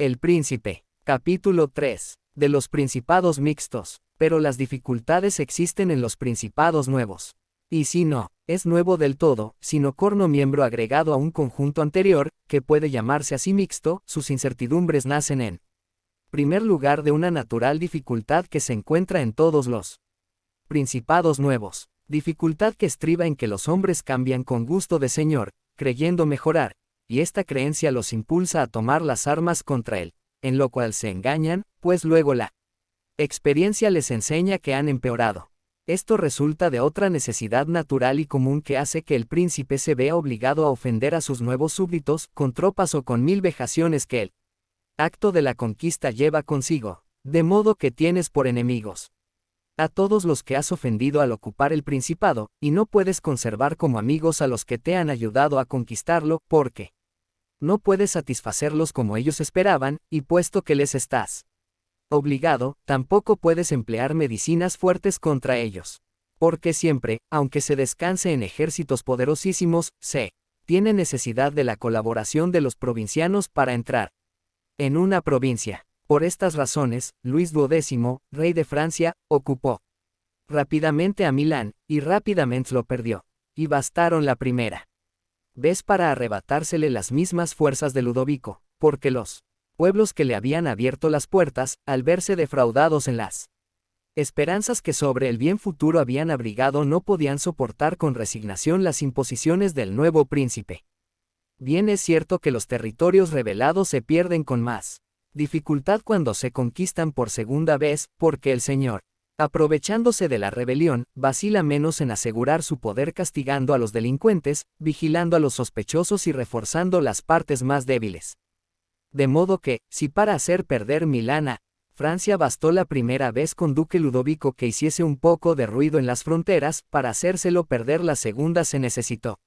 El príncipe. Capítulo 3. De los principados mixtos. Pero las dificultades existen en los principados nuevos. Y si no, es nuevo del todo, sino corno miembro agregado a un conjunto anterior, que puede llamarse así mixto, sus incertidumbres nacen en primer lugar de una natural dificultad que se encuentra en todos los principados nuevos. Dificultad que estriba en que los hombres cambian con gusto de señor, creyendo mejorar, y esta creencia los impulsa a tomar las armas contra él, en lo cual se engañan, pues luego la experiencia les enseña que han empeorado. Esto resulta de otra necesidad natural y común que hace que el príncipe se vea obligado a ofender a sus nuevos súbditos, con tropas o con 1000 vejaciones que el acto de la conquista lleva consigo, de modo que tienes por enemigos a todos los que has ofendido al ocupar el principado, y no puedes conservar como amigos a los que te han ayudado a conquistarlo, porque no puedes satisfacerlos como ellos esperaban, y puesto que les estás obligado, tampoco puedes emplear medicinas fuertes contra ellos. Porque siempre, aunque se descanse en ejércitos poderosísimos, se tiene necesidad de la colaboración de los provincianos para entrar en una provincia. Por estas razones, Luis XII, rey de Francia, ocupó rápidamente a Milán, y rápidamente lo perdió. Y bastaron la primera vez para arrebatársele las mismas fuerzas de Ludovico, porque los pueblos que le habían abierto las puertas, al verse defraudados en las esperanzas que sobre el bien futuro habían abrigado, no podían soportar con resignación las imposiciones del nuevo príncipe. Bien es cierto que los territorios rebelados se pierden con más dificultad cuando se conquistan por segunda vez, porque el señor, aprovechándose de la rebelión, vacila menos en asegurar su poder castigando a los delincuentes, vigilando a los sospechosos y reforzando las partes más débiles. De modo que, si para hacer perder Milán a Francia bastó la primera vez con Duque Ludovico que hiciese un poco de ruido en las fronteras, para hacérselo perder la segunda se necesitó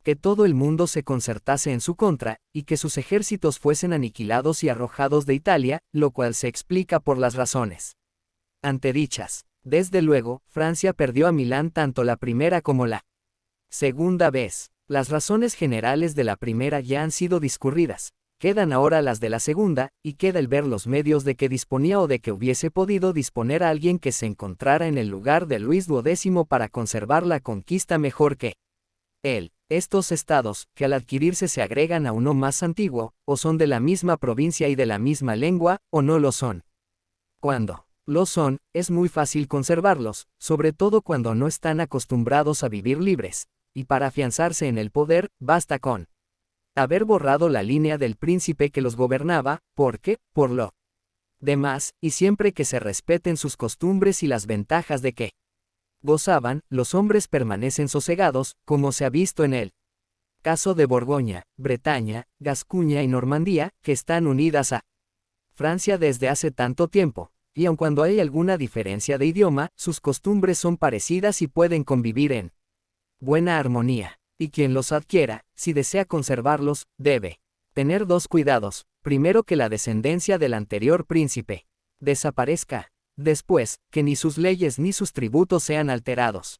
que todo el mundo se concertase en su contra, y que sus ejércitos fuesen aniquilados y arrojados de Italia, lo cual se explica por las razones antedichas. Desde luego, Francia perdió a Milán tanto la primera como la segunda vez. Las razones generales de la primera ya han sido discurridas. Quedan ahora las de la segunda, y queda el ver los medios de que disponía o de que hubiese podido disponer a alguien que se encontrara en el lugar de Luis XII para conservar la conquista mejor que él. Estos estados, que al adquirirse se agregan a uno más antiguo, o son de la misma provincia y de la misma lengua, o no lo son. Cuando lo son, es muy fácil conservarlos, sobre todo cuando no están acostumbrados a vivir libres, y para afianzarse en el poder, basta con haber borrado la línea del príncipe que los gobernaba, porque, por lo demás, y siempre que se respeten sus costumbres y las ventajas de que gozaban, los hombres permanecen sosegados, como se ha visto en el caso de Borgoña, Bretaña, Gascuña y Normandía, que están unidas a Francia desde hace tanto tiempo, y aun cuando hay alguna diferencia de idioma, sus costumbres son parecidas y pueden convivir en buena armonía. Y quien los adquiera, si desea conservarlos, debe tener dos cuidados: primero, que la descendencia del anterior príncipe desaparezca; después, que ni sus leyes ni sus tributos sean alterados.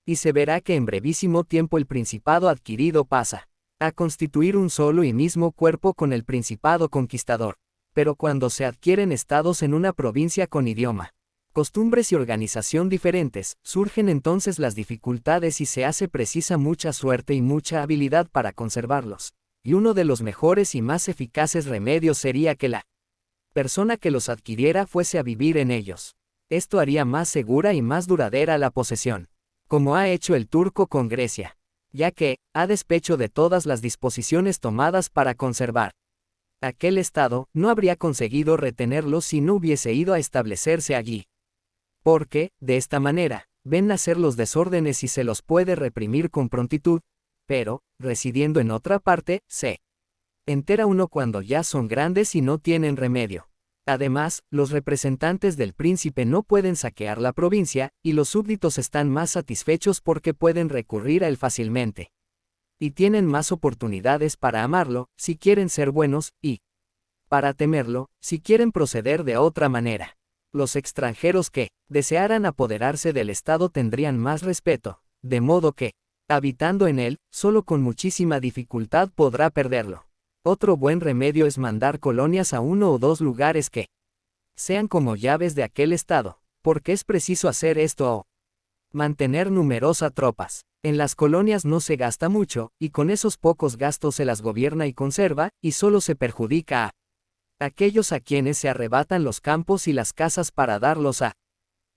Y se verá que en brevísimo tiempo el principado adquirido pasa a constituir un solo y mismo cuerpo con el principado conquistador. Pero cuando se adquieren estados en una provincia con idioma, costumbres y organización diferentes, surgen entonces las dificultades y se hace precisa mucha suerte y mucha habilidad para conservarlos. Y uno de los mejores y más eficaces remedios sería que la persona que los adquiriera fuese a vivir en ellos. Esto haría más segura y más duradera la posesión, como ha hecho el turco con Grecia, ya que, a despecho de todas las disposiciones tomadas para conservar aquel estado, no habría conseguido retenerlos si no hubiese ido a establecerse allí. Porque, de esta manera, ven nacer los desórdenes y se los puede reprimir con prontitud, pero, residiendo en otra parte, se entera uno cuando ya son grandes y no tienen remedio. Además, los representantes del príncipe no pueden saquear la provincia, y los súbditos están más satisfechos porque pueden recurrir a él fácilmente. Y tienen más oportunidades para amarlo, si quieren ser buenos, y para temerlo, si quieren proceder de otra manera. Los extranjeros que desearan apoderarse del Estado tendrían más respeto, de modo que, habitando en él, solo con muchísima dificultad podrá perderlo. Otro buen remedio es mandar colonias a 1 o 2 lugares que sean como llaves de aquel estado, porque es preciso hacer esto o mantener numerosas tropas. En las colonias no se gasta mucho, y con esos pocos gastos se las gobierna y conserva, y solo se perjudica a aquellos a quienes se arrebatan los campos y las casas para darlos a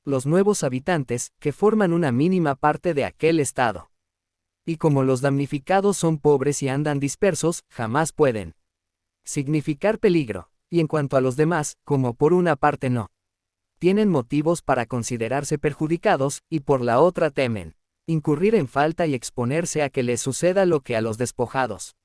los nuevos habitantes, que forman una mínima parte de aquel estado. Y como los damnificados son pobres y andan dispersos, jamás pueden significar peligro, y en cuanto a los demás, como por una parte no tienen motivos para considerarse perjudicados, y por la otra temen incurrir en falta y exponerse a que les suceda lo que a los despojados,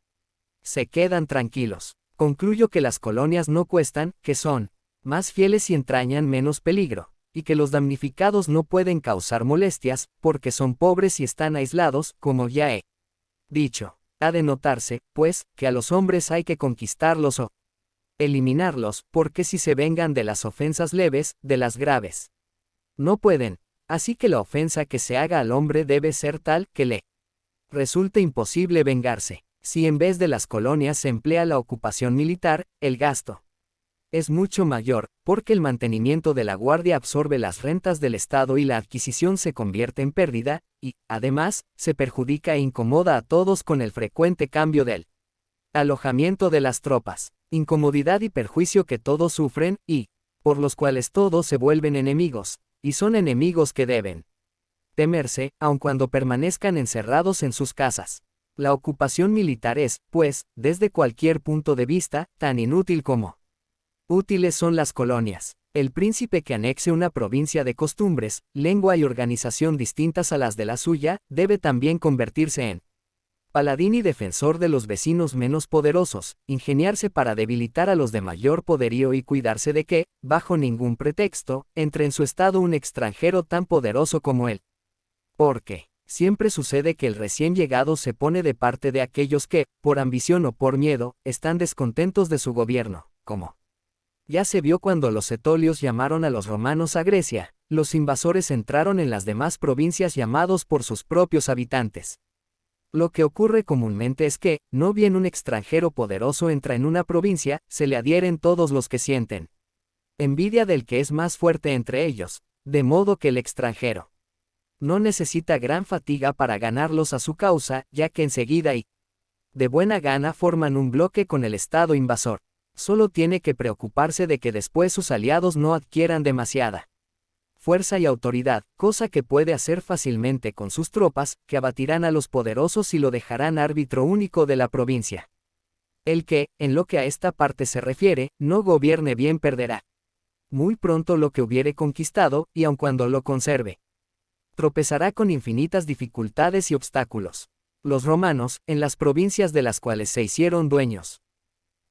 se quedan tranquilos. Concluyo que las colonias no cuestan, que son más fieles y entrañan menos peligro, y que los damnificados no pueden causar molestias, porque son pobres y están aislados, como ya he dicho. Ha de notarse, pues, que a los hombres hay que conquistarlos o eliminarlos, porque si se vengan de las ofensas leves, de las graves no pueden. Así que la ofensa que se haga al hombre debe ser tal que le resulte imposible vengarse. Si en vez de las colonias se emplea la ocupación militar, el gasto es mucho mayor, porque el mantenimiento de la guardia absorbe las rentas del Estado y la adquisición se convierte en pérdida, y, además, se perjudica e incomoda a todos con el frecuente cambio del alojamiento de las tropas, incomodidad y perjuicio que todos sufren, y por los cuales todos se vuelven enemigos, y son enemigos que deben temerse, aun cuando permanezcan encerrados en sus casas. La ocupación militar es, pues, desde cualquier punto de vista, tan inútil como útiles son las colonias. El príncipe que anexe una provincia de costumbres, lengua y organización distintas a las de la suya, debe también convertirse en paladín y defensor de los vecinos menos poderosos, ingeniarse para debilitar a los de mayor poderío y cuidarse de que, bajo ningún pretexto, entre en su estado un extranjero tan poderoso como él. Porque siempre sucede que el recién llegado se pone de parte de aquellos que, por ambición o por miedo, están descontentos de su gobierno, como ya se vio cuando los etolios llamaron a los romanos a Grecia, los invasores entraron en las demás provincias llamados por sus propios habitantes. Lo que ocurre comúnmente es que, no bien un extranjero poderoso entra en una provincia, se le adhieren todos los que sienten envidia del que es más fuerte entre ellos, de modo que el extranjero no necesita gran fatiga para ganarlos a su causa, ya que enseguida y de buena gana forman un bloque con el Estado invasor. Solo tiene que preocuparse de que después sus aliados no adquieran demasiada fuerza y autoridad, cosa que puede hacer fácilmente con sus tropas, que abatirán a los poderosos y lo dejarán árbitro único de la provincia. El que, en lo que a esta parte se refiere, no gobierne bien perderá muy pronto lo que hubiere conquistado, y aun cuando lo conserve, tropezará con infinitas dificultades y obstáculos. Los romanos, en las provincias de las cuales se hicieron dueños,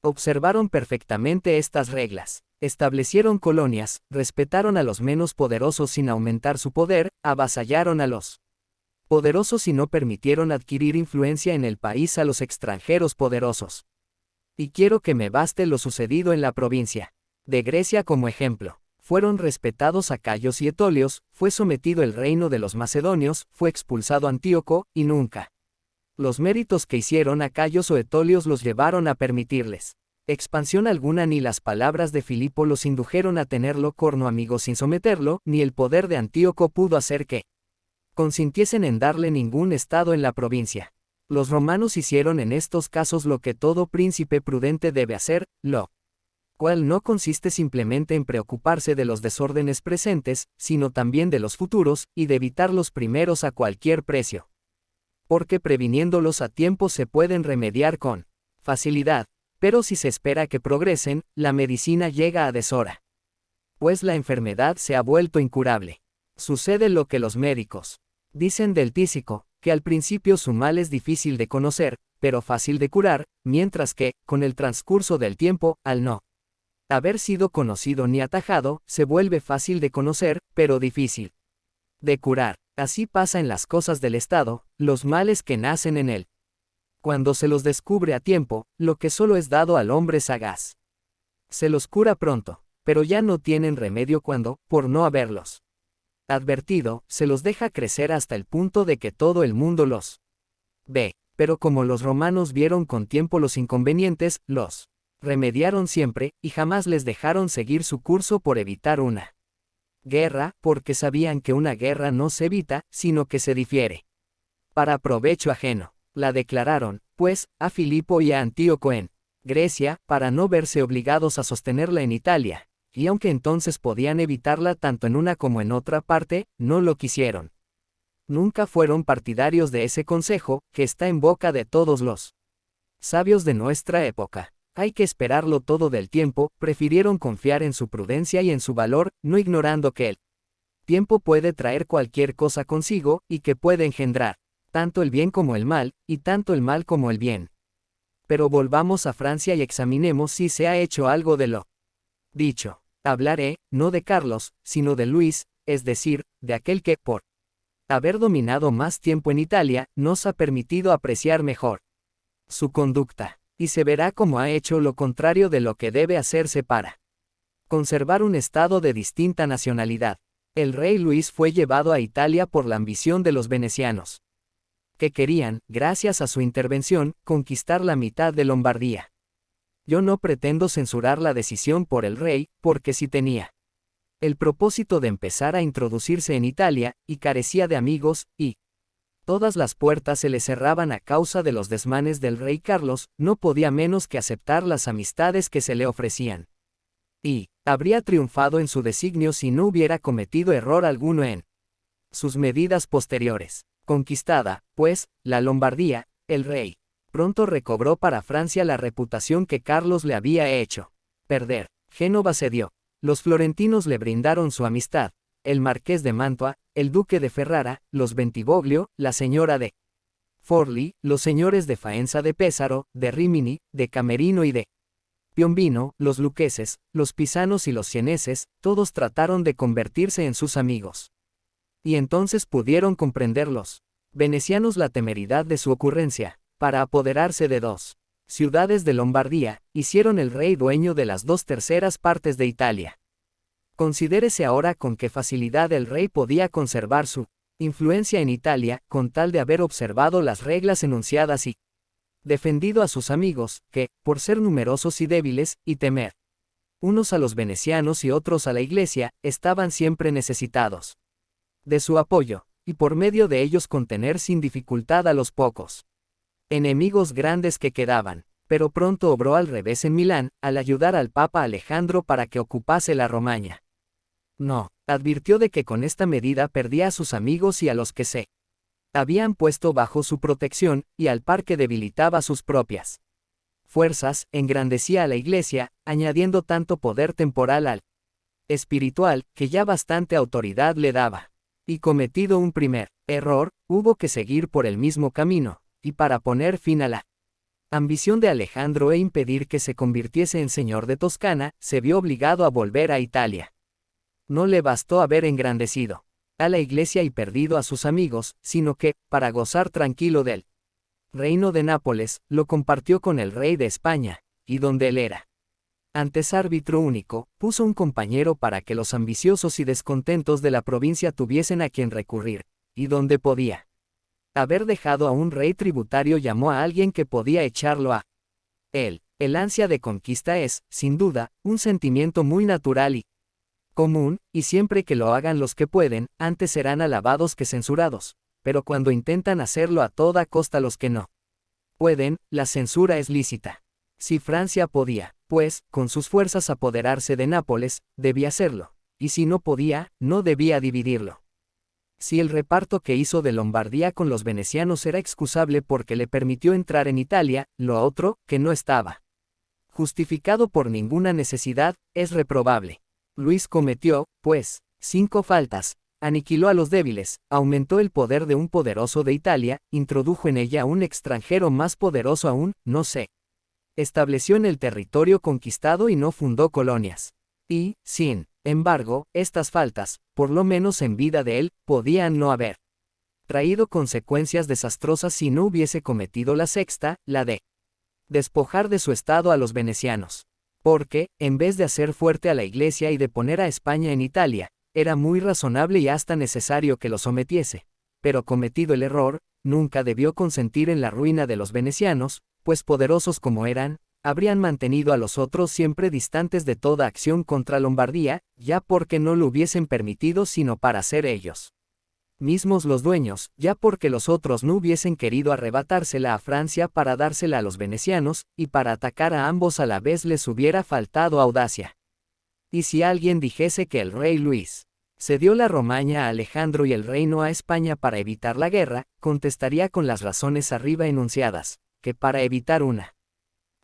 observaron perfectamente estas reglas. Establecieron colonias, respetaron a los menos poderosos sin aumentar su poder, avasallaron a los poderosos y no permitieron adquirir influencia en el país a los extranjeros poderosos. Y quiero que me baste lo sucedido en la provincia de Grecia como ejemplo. Fueron respetados acayos y etolios, fue sometido el reino de los macedonios, fue expulsado Antíoco, y nunca los méritos que hicieron acayos o etolios los llevaron a permitirles expansión alguna, ni las palabras de Filipo los indujeron a tenerlo corno amigo sin someterlo, ni el poder de Antíoco pudo hacer que consintiesen en darle ningún estado en la provincia. Los romanos hicieron en estos casos lo que todo príncipe prudente debe hacer, lo cual no consiste simplemente en preocuparse de los desórdenes presentes, sino también de los futuros, y de evitar los primeros a cualquier precio. Porque previniéndolos a tiempo se pueden remediar con facilidad. Pero si se espera que progresen, la medicina llega a deshora. Pues la enfermedad se ha vuelto incurable. Sucede lo que los médicos dicen del tísico, que al principio su mal es difícil de conocer, pero fácil de curar, mientras que, con el transcurso del tiempo, al no haber sido conocido ni atajado, se vuelve fácil de conocer, pero difícil de curar. Así pasa en las cosas del Estado, los males que nacen en él. Cuando se los descubre a tiempo, lo que solo es dado al hombre sagaz se los cura pronto, pero ya no tienen remedio cuando, por no haberlos advertido, se los deja crecer hasta el punto de que todo el mundo los ve. Pero como los romanos vieron con tiempo los inconvenientes, los remediaron siempre, y jamás les dejaron seguir su curso por evitar una guerra, porque sabían que una guerra no se evita, sino que se difiere. Para provecho ajeno, la declararon, pues, a Filipo y a Antíoco en Grecia, para no verse obligados a sostenerla en Italia, y aunque entonces podían evitarla tanto en una como en otra parte, no lo quisieron. Nunca fueron partidarios de ese consejo, que está en boca de todos los sabios de nuestra época. Hay que esperarlo todo del tiempo, prefirieron confiar en su prudencia y en su valor, no ignorando que el tiempo puede traer cualquier cosa consigo, y que puede engendrar tanto el bien como el mal, y tanto el mal como el bien. Pero volvamos a Francia y examinemos si se ha hecho algo de lo dicho. Hablaré, no de Carlos, sino de Luis, es decir, de aquel que, por haber dominado más tiempo en Italia, nos ha permitido apreciar mejor su conducta, y se verá cómo ha hecho lo contrario de lo que debe hacerse para conservar un estado de distinta nacionalidad. El rey Luis fue llevado a Italia por la ambición de los venecianos, que querían, gracias a su intervención, conquistar la mitad de Lombardía. Yo no pretendo censurar la decisión por el rey, porque sí tenía el propósito de empezar a introducirse en Italia, y carecía de amigos, y todas las puertas se le cerraban a causa de los desmanes del rey Carlos, no podía menos que aceptar las amistades que se le ofrecían. Y habría triunfado en su designio si no hubiera cometido error alguno en sus medidas posteriores. Conquistada, pues, la Lombardía, el rey pronto recobró para Francia la reputación que Carlos le había hecho perder. Génova cedió. Los florentinos le brindaron su amistad. El marqués de Mantua, el duque de Ferrara, los Bentivoglio, la señora de Forlì, los señores de Faenza de Pesaro, de Rimini, de Camerino y de Piombino, los luqueses, los pisanos y los sieneses, todos trataron de convertirse en sus amigos. Y entonces pudieron comprender los venecianos la temeridad de su ocurrencia. Para apoderarse de dos ciudades de Lombardía, hicieron el rey dueño de las 2/3 partes de Italia. Considérese ahora con qué facilidad el rey podía conservar su influencia en Italia, con tal de haber observado las reglas enunciadas y defendido a sus amigos, que, por ser numerosos y débiles, y temer unos a los venecianos y otros a la Iglesia, estaban siempre necesitados de su apoyo, y por medio de ellos contener sin dificultad a los pocos enemigos grandes que quedaban. Pero pronto obró al revés en Milán, al ayudar al Papa Alejandro para que ocupase la Romaña. No, advirtió de que con esta medida perdía a sus amigos y a los que se habían puesto bajo su protección, y al par que debilitaba sus propias fuerzas, engrandecía a la Iglesia, añadiendo tanto poder temporal al espiritual, que ya bastante autoridad le daba. Y cometido un primer error, hubo que seguir por el mismo camino, y para poner fin a la ambición de Alejandro e impedir que se convirtiese en señor de Toscana, se vio obligado a volver a Italia. No le bastó haber engrandecido a la Iglesia y perdido a sus amigos, sino que, para gozar tranquilo del reino de Nápoles, lo compartió con el rey de España, y donde él era antes árbitro único, puso un compañero para que los ambiciosos y descontentos de la provincia tuviesen a quien recurrir, y donde podía haber dejado a un rey tributario, llamó a alguien que podía echarlo a él. El ansia de conquista es, sin duda, un sentimiento muy natural y común, y siempre que lo hagan los que pueden, antes serán alabados que censurados, pero cuando intentan hacerlo a toda costa los que no pueden, la censura es lícita. Si Francia podía, pues, con sus fuerzas apoderarse de Nápoles, debía hacerlo, y si no podía, no debía dividirlo. Si el reparto que hizo de Lombardía con los venecianos era excusable porque le permitió entrar en Italia, lo otro, que no estaba justificado por ninguna necesidad, es reprobable. Luis cometió, pues, 5 faltas: aniquiló a los débiles, aumentó el poder de un poderoso de Italia, introdujo en ella un extranjero más poderoso aún, no sé. Estableció en el territorio conquistado y no fundó colonias. Y, sin embargo, estas faltas, por lo menos en vida de él, podían no haber traído consecuencias desastrosas si no hubiese cometido la sexta, la de despojar de su estado a los venecianos. Porque, en vez de hacer fuerte a la Iglesia y de poner a España en Italia, era muy razonable y hasta necesario que lo sometiese. Pero cometido el error, nunca debió consentir en la ruina de los venecianos, pues poderosos como eran, habrían mantenido a los otros siempre distantes de toda acción contra Lombardía, ya porque no lo hubiesen permitido sino para ser ellos mismos los dueños, ya porque los otros no hubiesen querido arrebatársela a Francia para dársela a los venecianos, y para atacar a ambos a la vez les hubiera faltado audacia. Y si alguien dijese que el rey Luis cedió la Romaña a Alejandro y el reino a España para evitar la guerra, contestaría con las razones arriba enunciadas, que para evitar una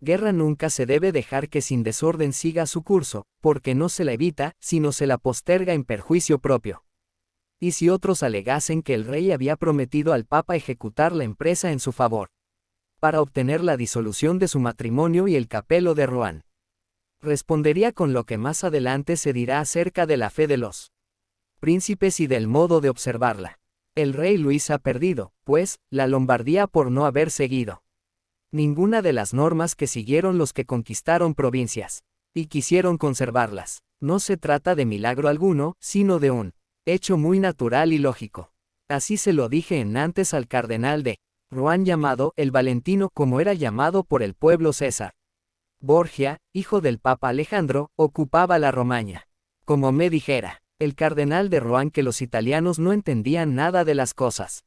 guerra nunca se debe dejar que sin desorden siga su curso, porque no se la evita, sino se la posterga en perjuicio propio. Y si otros alegasen que el rey había prometido al Papa ejecutar la empresa en su favor, para obtener la disolución de su matrimonio y el capelo de Rohan, respondería con lo que más adelante se dirá acerca de la fe de los príncipes y del modo de observarla. El rey Luis ha perdido, pues, la Lombardía por no haber seguido ninguna de las normas que siguieron los que conquistaron provincias, y quisieron conservarlas. No se trata de milagro alguno, sino de un hecho muy natural y lógico. Así se lo dije en Nantes al cardenal de Rohan llamado el Valentino, como era llamado por el pueblo César. Borgia, hijo del Papa Alejandro, ocupaba la Romaña. Como me dijera el cardenal de Rohan que los italianos no entendían nada de las cosas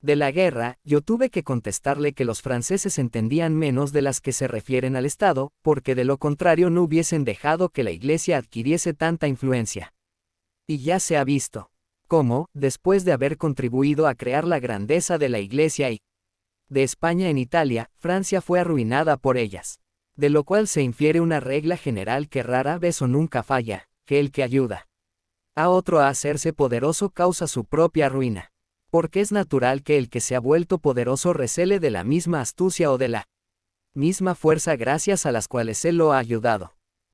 de la guerra, yo tuve que contestarle que los franceses entendían menos de las que se refieren al Estado, porque de lo contrario no hubiesen dejado que la Iglesia adquiriese tanta influencia. Y ya se ha visto cómo, después de haber contribuido a crear la grandeza de la Iglesia y de España en Italia, Francia fue arruinada por ellas. De lo cual se infiere una regla general que rara vez o nunca falla, que el que ayuda a otro a hacerse poderoso causa su propia ruina. Porque es natural que el que se ha vuelto poderoso recele de la misma astucia o de la misma fuerza gracias a las cuales él lo ha ayudado.